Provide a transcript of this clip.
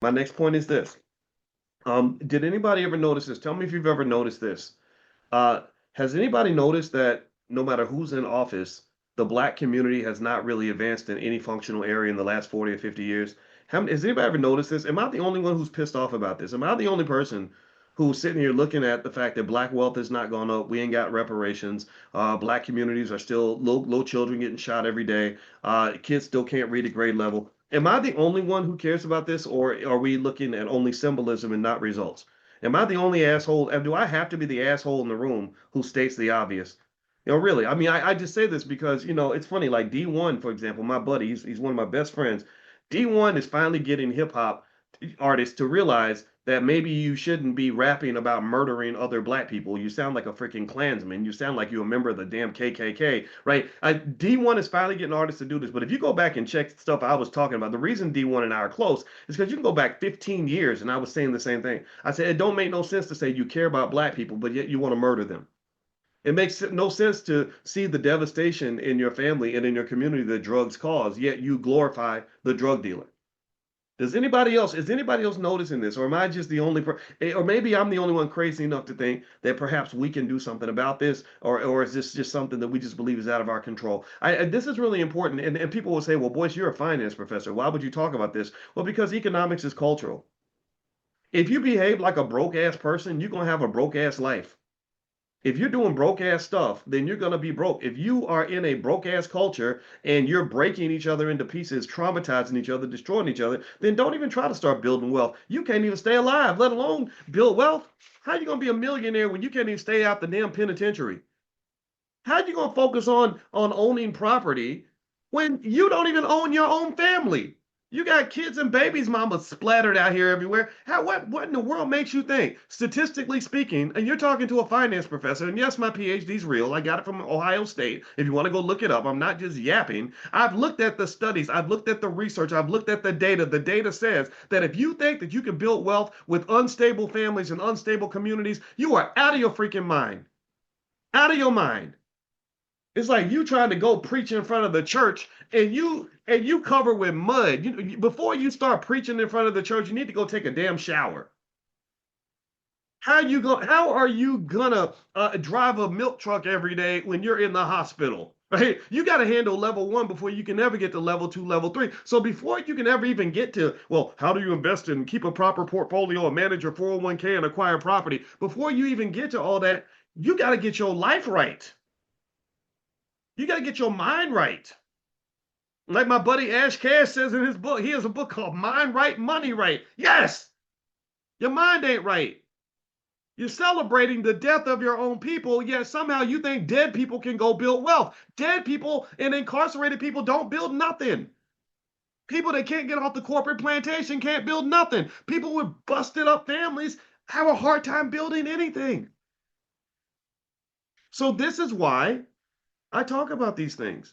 My next point is this. Did anybody ever notice this? Tell me if you've ever noticed this. Uh, has anybody noticed that no matter who's in office, the black community has not really advanced in any functional area in the last 40 or 50 years? Has anybody ever noticed this? Am I the only one who's pissed off about this? Am I the only person who's sitting here looking at the fact that black wealth has not gone up? We ain't got reparations. Black communities are still low children getting shot every day. Kids still can't read at grade level. Am I the only one who cares about this, or are we looking at only symbolism and not results? Am I the only asshole? And do I have to be the asshole in the room who states the obvious? Really. I mean, I just say this because, it's funny. Like D1, for example, my buddy, he's one of my best friends. D1 is finally getting hip hop artists to realize that maybe you shouldn't be rapping about murdering other black people. You sound like a freaking Klansman. You sound like you're a member of the damn KKK, right? D1 is finally getting artists to do this. But if you go back and check stuff I was talking about, the reason D1 and I are close is because you can go back 15 years and I was saying the same thing. I said, it don't make no sense to say you care about black people, but yet you want to murder them. It makes no sense to see the devastation in your family and in your community that drugs cause, yet you glorify the drug dealer. Is anybody else noticing this? Or am I just the only or maybe I'm the only one crazy enough to think that perhaps we can do something about this, or is this just something that we just believe is out of our control? This is really important. And people will say, well, Boyce, you're a finance professor. Why would you talk about this? Well, because economics is cultural. If you behave like a broke ass person, you're gonna have a broke ass life. If you're doing broke ass stuff, then you're going to be broke. If you are in a broke ass culture and you're breaking each other into pieces, traumatizing each other, destroying each other, then don't even try to start building wealth. You can't even stay alive, let alone build wealth. How are you going to be a millionaire when you can't even stay out the damn penitentiary? How are you going to focus on owning property when you don't even own your own family? You got kids and babies, mama, splattered out here everywhere. What in the world makes you think, statistically speaking, and you're talking to a finance professor, and yes, my PhD's real. I got it from Ohio State. If you want to go look it up, I'm not just yapping. I've looked at the studies, I've looked at the research, I've looked at the data. The data says that if you think that you can build wealth with unstable families and unstable communities, you are out of your freaking mind. Out of your mind. It's like you trying to go preach in front of the church and you cover with mud. Before you start preaching in front of the church, you need to go take a damn shower. How are you gonna drive a milk truck every day when you're in the hospital? Right? You got to handle level one before you can ever get to level two, level three. So before you can ever even get to, well, how do you invest and keep a proper portfolio and manage your 401k and acquire property? Before you even get to all that, you got to get your life right. You got to get your mind right. Like my buddy Ash Cash says in his book, he has a book called Mind Right, Money Right. Yes, your mind ain't right. You're celebrating the death of your own people, yet somehow you think dead people can go build wealth. Dead people and incarcerated people don't build nothing. People that can't get off the corporate plantation can't build nothing. People with busted up families have a hard time building anything. So this is why I talk about these things.